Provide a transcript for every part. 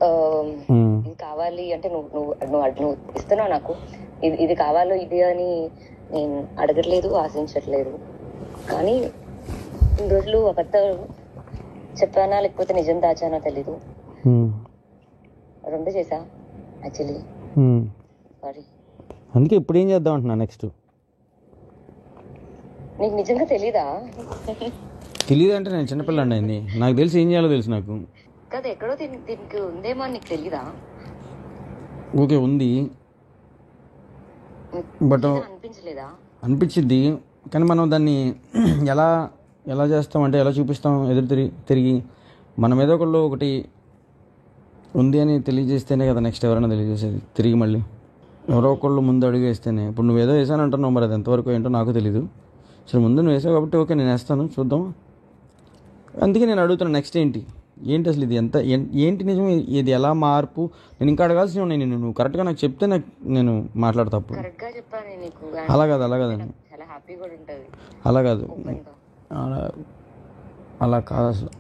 ఇది కావాలి అంటే నువ్వు ఇస్తున్నావు నాకు, ఇది కావాలో ఇది అని నేను అడగట్లేదు, ఆశించట్లేదు. కానీ ఇన్ని రోజులు అబద్ధం చెప్పానా లేకపోతే నిజం దాచానో తెలీదు, రెండు చేసా యాక్చువల్లీ. సారీ. అందుకే ఇప్పుడు ఏం చేద్దాం అంటున్నా నెక్స్ట్. నీకు నిజంగా తెలీదా? తెలియదు అంటే నేను చిన్నపిల్లండి అయింది, నాకు తెలిసి ఏం చేయాలో తెలుసు నాకు. కదా ఎక్కడో దీనికి ఉందేమో అని నీకు తెలీదా? ఓకే ఉంది, బట్ అనిపించలేదా? అనిపించింది, కానీ మనం దాన్ని ఎలా ఎలా చేస్తాం అంటే ఎలా చూపిస్తాం, ఎదురు తిరిగి మనం ఏదో ఒకటి ఉంది అని తెలియజేస్తేనే కదా నెక్స్ట్ ఎవరైనా తెలియజేసేది. తిరిగి మళ్ళీ ఎవరో ఒకళ్ళు ముందు అడుగు వేస్తేనే. ఇప్పుడు నువ్వేదో వేసాను అంటున్నావు, మరి అది ఎంతవరకు ఏంటో నాకు తెలీదు. సరే ముందు నువ్వు వేసావు కాబట్టి ఓకే నేను వేస్తాను, చూద్దాం. అందుకే నేను అడుగుతున్నాను నెక్స్ట్ ఏంటి అసలు ఇది ఏంటి నిజం, ఇది ఎలా మార్పు. నేను ఇంకా అడగాల్సి ఉన్నాయి, నువ్వు కరెక్ట్గా నాకు చెప్తే నేను మాట్లాడతా. అలా కాదు అలా కాదు అలా కాదు అసలు.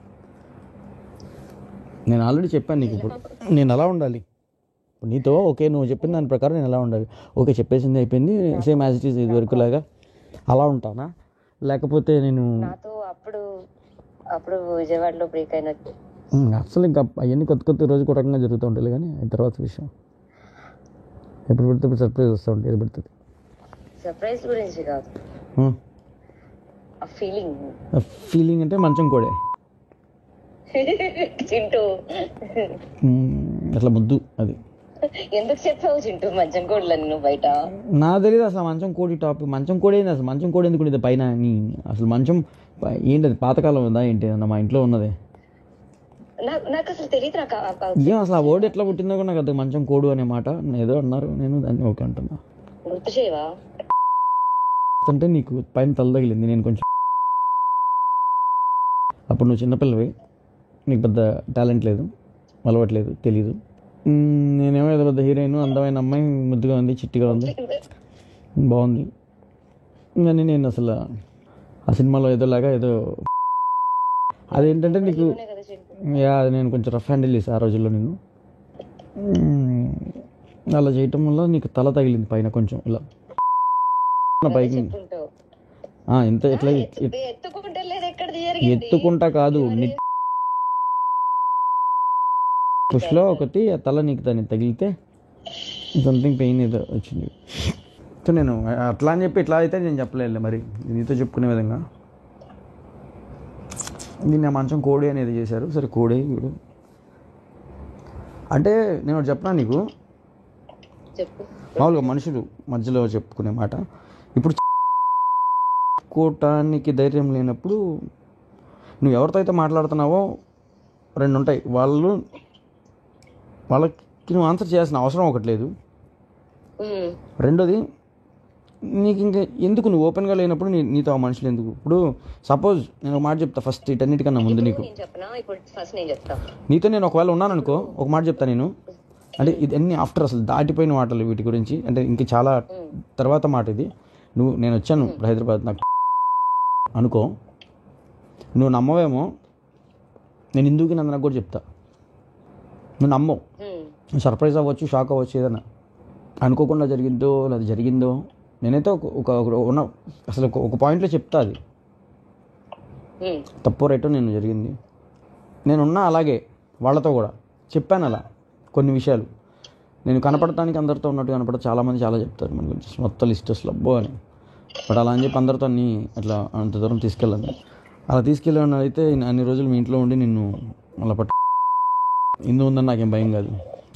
నేను ఆల్రెడీ చెప్పాను నీకు ఇప్పుడు నేను ఎలా ఉండాలి. ఇప్పుడు నీతో ఓకే నువ్వు చెప్పిన దాని ప్రకారం నేను ఎలా ఉండాలి, ఓకే చెప్పేసింది అయిపోయింది, సేమ్ యాజ్ ఇట్ ఈస్ ఇది వరకు లాగా అలా ఉంటానా, లేకపోతే నేను అప్పుడు విజయవాడలో బ్రేక్ అయినట్టు అసలు ఇంకా అవన్నీ కొత్త రోజు ఒక రకంగా జరుగుతూ ఉంటాయి. కానీ తర్వాత విషయం ఎప్పుడు పెడితే ఇప్పుడు సర్ప్రైజ్ వస్తూ ఉంటుంది. ఏది పెడుతుంది సర్ప్రైజ్ గురించి కాదు, ఫీలింగ్ అంటే మంచం కోడే చింటూ అట్లా ముద్దు. అది ఎందుకు చెప్పావు చింటూ మంచం కోడలని నువ్వు బయట? నాకు తెలియదు అసలు మంచం కోడి టాపిక్. మంచం కోడి ఏంది అసలు? మంచం కోడి ఎందుకు ఉండేది పైన? అసలు మంచం ఏంటది? పాతకాలం ఉందా ఏంటి? మా ఇంట్లో ఉన్నదే. నాకు అసలు తెలియదు. ఏం అసలు ఆ వర్డ్ ఎట్లా పుట్టిందో కూడా నాకు అది మంచం కోడు అనే మాట ఏదో అన్నారు, నేను దాన్ని ఓకే అంటున్నా. గుర్తు చేయవా అంటే నీకు పైన తల తగిలింది, నేను కొంచెం అప్పుడు నువ్వు చిన్నపిల్లవి, నీకు పెద్ద టాలెంట్ లేదు, అలవాట్లేదు, తెలీదు. నేనేమో ఏదో పెద్ద హీరోయిన్, అందమైన అమ్మాయి, ముద్దుగా ఉంది, చిట్టిగా ఉంది, బాగుంది. కానీ నేను అసలు ఆ సినిమాలో ఏదోలాగా ఏదో అదేంటంటే నీకు అది నేను కొంచెం రఫ్ హ్యాండిల్ చేసి ఆ రోజుల్లో నేను అలా చేయటం వల్ల నీకు తల తగిలింది పైన కొంచెం ఇలా పైకి. ఎంత ఎట్లా ఎత్తుకుంటా కాదు, పుష్లో ఒకటి తల నీకు దాన్ని తగిలితే సంథింగ్ పెయిన్ ఏదో వచ్చింది. సో నేను అట్లా అని చెప్పి ఇట్లా అయితే నేను చెప్పలేదు మరి నీతో చెప్పుకునే విధంగా. దీన్ని మంచం కోడి అనేది చేశారు. సరే కోడి ఇప్పుడు అంటే నేను ఒకటి చెప్పనా నీకు, మామూలుగా మనుషులు మధ్యలో చెప్పుకునే మాట. ఇప్పుడు చెప్పుకోవటానికి ధైర్యం లేనప్పుడు నువ్వు ఎవరితో అయితే మాట్లాడుతున్నావో రెండు ఉంటాయి. వాళ్ళకి నువ్వు ఆన్సర్ చేయాల్సిన అవసరం ఒకటి లేదు. రెండోది నీకు ఇంకా ఎందుకు నువ్వు ఓపెన్గా లేనప్పుడు నీతో ఆ మనుషులు ఎందుకు? ఇప్పుడు సపోజ్ నేను ఒక మాట చెప్తా ఫస్ట్, ఇటన్నిటికన్నా ముందు నీకు నీతో నేను ఒకవేళ ఉన్నాను అనుకో, ఒక మాట చెప్తా నేను, అంటే ఇది అన్ని ఆఫ్టర్ అసలు దాటిపోయిన మాటలు వీటి గురించి, అంటే ఇంక చాలా తర్వాత మాట ఇది. నేను వచ్చాను హైదరాబాద్ నాకు అనుకో, నువ్వు నమ్మవేమో, నేను ఇందుకు నాకు కూడా చెప్తా, నువ్వు నమ్మవు, సర్ప్రైజ్ అవ్వచ్చు, షాక్ అవ్వచ్చు, ఏదైనా అనుకోకుండా జరిగిందో లేదా జరిగిందో. నేనైతే ఉన్న అసలు ఒక పాయింట్లో చెప్తా, అది తప్పో రైటో నేను జరిగింది. నేనున్నా అలాగే వాళ్ళతో కూడా చెప్పాను అలా కొన్ని విషయాలు. నేను కనపడటానికి అందరితో ఉన్నట్టు కనపడ చాలామంది చాలా చెప్తారు మన గురించి, మొత్తం లిస్ట్ అసలు అబ్బో అని. బట్ అలా అని చెప్పి అందరితో అన్నీ అట్లా అంత దూరం తీసుకెళ్ళాను. అలా తీసుకెళ్ళాను అయితే అన్ని రోజులు మీ ఇంట్లో ఉండి నిన్ను అలా హిందూ ఉందని నాకేం భయం కాదు,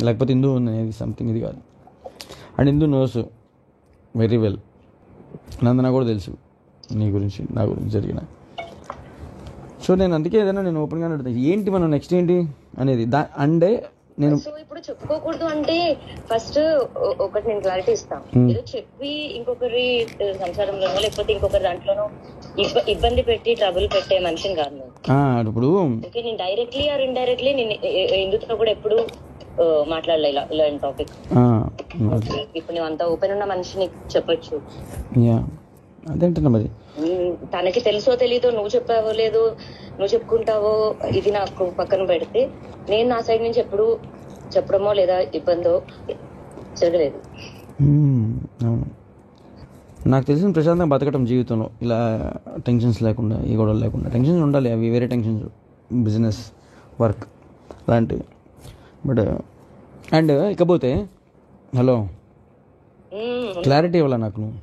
లేకపోతే హిందూ ఉందనేది సంథింగ్ ఇది కాదు. And Hindu knows very well, Nandana కూడా తెలుసు నీ గురించి నా గురించి జరిగిన. సో నేను అందుకే ఏదైనా నేను ఓపెన్గానే అడుగుతాను, ఏంటి మనం నెక్స్ట్ ఏంటి అనేది. అంటే నేను ఇప్పుడు చెప్పుకోకూడదు అంటే ఫస్ట్ ఒకటి నేను క్లారిటీ ఇస్తాను. ఏదో చెప్పి ఇంకొకరి సంసారంలోనో లేకపోతే ఇంకొకరి దాంట్లోనో ఇబ్బంది పెట్టి ట్రబుల్ పెట్టే మనిషిని కాదు నేను. ఇప్పుడు నేను డైరెక్ట్లీ ఆర్ ఇండైరెక్ట్లీ నేను ఎందుతో కూడా ఎప్పుడు మాట్లాడలే ఇలాంటి టాపిక్. ఇప్పుడు నువ్వు అంత ఓపెన్ ఉన్న మనిషిని చెప్పొచ్చు, అదేంటన్నా మరి తనకి తెలుసో తెలీదో, నువ్వు చెప్పావో లేదో, నువ్వు చెప్పుకుంటావో, ఇది నాకు పక్కన పెడితే నేను నా సైడ్ నుంచి ఎప్పుడు చెప్పడమో లేదా ఇబ్బందో జరగలేదు. అవును, నాకు తెలిసిన ప్రశాంతంగా బతకటం జీవితంలో ఇలా టెన్షన్స్ లేకుండా, ఈ గొడవలు లేకుండా. టెన్షన్స్ ఉండాలి, అవి వేరే టెన్షన్స్, బిజినెస్, వర్క్ అలాంటివి. బట్ అండ్ ఇకపోతే హలో క్లారిటీ ఇవ్వాలా నాకు నువ్వు?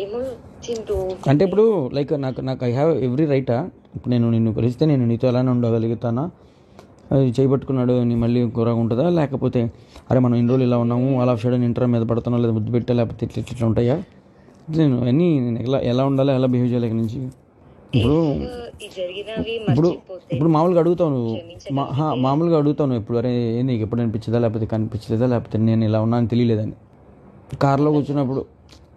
ఏమో చింటూ, అంటే ఇప్పుడు లైక్ నాకు ఐ హ్యావ్ ఎవ్రీ రైటా? ఇప్పుడు నేను నిన్ను కలిస్తే నేను నీతో ఎలానే ఉండగలుగుతానా? అది చేయబట్టుకున్నాడు నీ మళ్ళీ కూరగా ఉంటుందా? లేకపోతే అరే మనం ఇన్ని రోజులు ఇలా ఉన్నాము, అలా షడన్ ఇంటర్ మీద పడుతున్నా, లేదా ముద్దు పెట్టా, లేకపోతే ఇట్లా ఉంటాయా? నేను అన్నీ నేను ఎలా ఉండాలి, ఎలా బిహేవ్ చేయాలి ఇక్కడ నుంచి? ఇప్పుడు ఇప్పుడు మామూలుగా అడుగుతావు నువ్వు, మామూలుగా అడుగుతావు నువ్వు ఇప్పుడు, అరే నీకు ఎప్పుడు అనిపించదా, లేకపోతే కనిపించలేదా, లేకపోతే నేను ఇలా ఉన్నా అని తెలియలేదని కార్లో కూర్చున్నప్పుడు.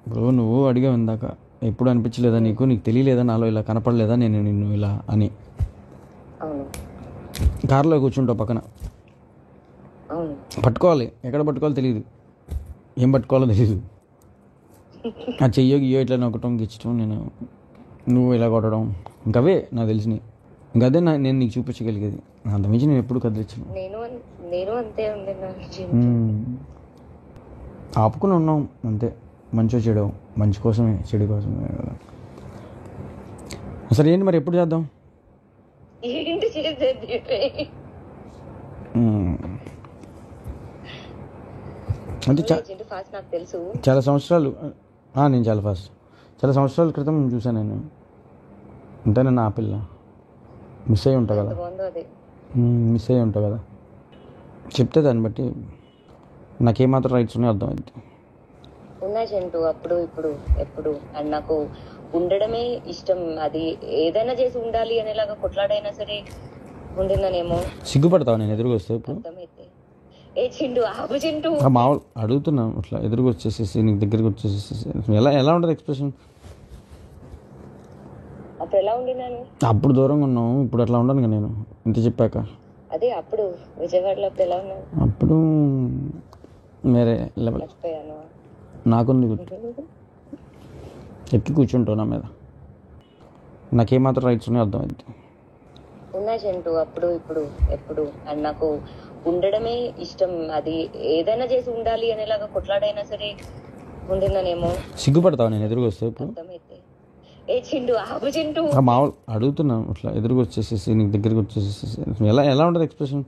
ఇప్పుడు నువ్వు అడిగావు ఇందాక, ఎప్పుడు అనిపించలేదా నీకు తెలియలేదా, నాలో ఇలా కనపడలేదా నేను నిన్ను ఇలా అని. కార్లో కూర్చుంటావు పక్కన, పట్టుకోవాలి, ఎక్కడ పట్టుకోవాలో తెలియదు, ఏం పట్టుకోవాలో తెలియదు. ఆ చెయ్యో గియ్యో ఇట్లా నొక్కటం, గిచ్చటం, నువ్వు ఇలా కొట్టడం, ఇంకవే నాకు తెలిసినవి. ఇంకదే నేను నీకు చూపించగలిగేది. అంతమించి నేను ఎప్పుడు కదిలించను. నేను అంతే ఉంది, ఆపుకుని ఉన్నాం అంతే. మంచో చెడు, మంచి కోసమే, చెడు కోసమే కదా. సరే ఏంటి మరి, ఎప్పుడు చేద్దాం? అంటే చాలా సంవత్సరాలు, నేను చాలా సంవత్సరాల క్రితం చూసాను నేను. అంతే, నేను ఆ పిల్ల మిస్ అయ్యి ఉంటా కదా, చెప్తే దాన్ని బట్టి నాకేమాత్రం రైట్స్ ఉన్నాయో అర్థమైంది. ఉన్నా చింటూ, అప్పుడు ఇప్పుడు ఎప్పుడు అండ్ నాకు ఉండడమే ఇష్టం. అది ఏదైనా చేసి ఉండాలి అనేలాగా కొట్లాడైనా సరే ఉండిందనేమో. సిగ్గుపడతావు నేను ఎదురుగా వస్తే? ఇప్పుడు అర్థమైతే ఏ చింటూ, ఆపు చింటూ, మామూలు అడుగుతున్నాను. అట్లా ఎదురుగా వచ్చేసేసి నీకు దగ్గరికి వచ్చేసేసి ఎలా ఉంటుంది ఎక్స్ప్రెషన్? అప్పుడు ఎలా ఉండినాను? అప్పుడు దూరంగా ఉన్నావు, ఇప్పుడు అట్లా ఉండను నేను ఇంత చెప్పాక. అదే అప్పుడు విజయవాడలో అప్పుడు ఎలా ఉన్నాను? అప్పుడు వేరే లెవెల్. నాకుంది గుర్తు, ఎక్కి కూర్చుంటావు నా మీద, నాకేమాత్రం రైట్స్ ఉన్నాయో అర్థమైంది. ఉన్నా చింటూ, అప్పుడు ఇప్పుడు ఎప్పుడు అండ్ నాకు ఉండడమే ఇష్టం. అది ఏదైనా చేసి ఉండాలి అనేలాగా కొట్లాడైనా సరే ఉండిందనేమో. సిగ్గుపడతావు నేను ఎదురుగా వస్తే? ఇప్పుడు అర్థమైతే ఏ చింటూ, ఆపు చింటూ, మామూలు అడుగుతున్నాను. అట్లా ఎదురుగా వచ్చేసేసి నీకు దగ్గరికి వచ్చేసేసి ఎలా ఉంటుంది ఎక్స్ప్రెషన్?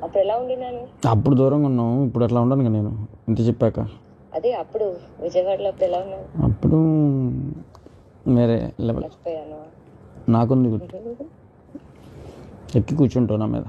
అప్పుడు ఎలా ఉండినాను? అప్పుడు దూరంగా ఉన్నావు, ఇప్పుడు అట్లా ఉండను నేను ఇంత చెప్పాక. అదే అప్పుడు విజయవాడలో అప్పుడు ఎలా ఉన్నాను? అప్పుడు వేరే లెవెల్. నాకుంది గుర్తు, ఎక్కి కూర్చుంటావు నా మీద.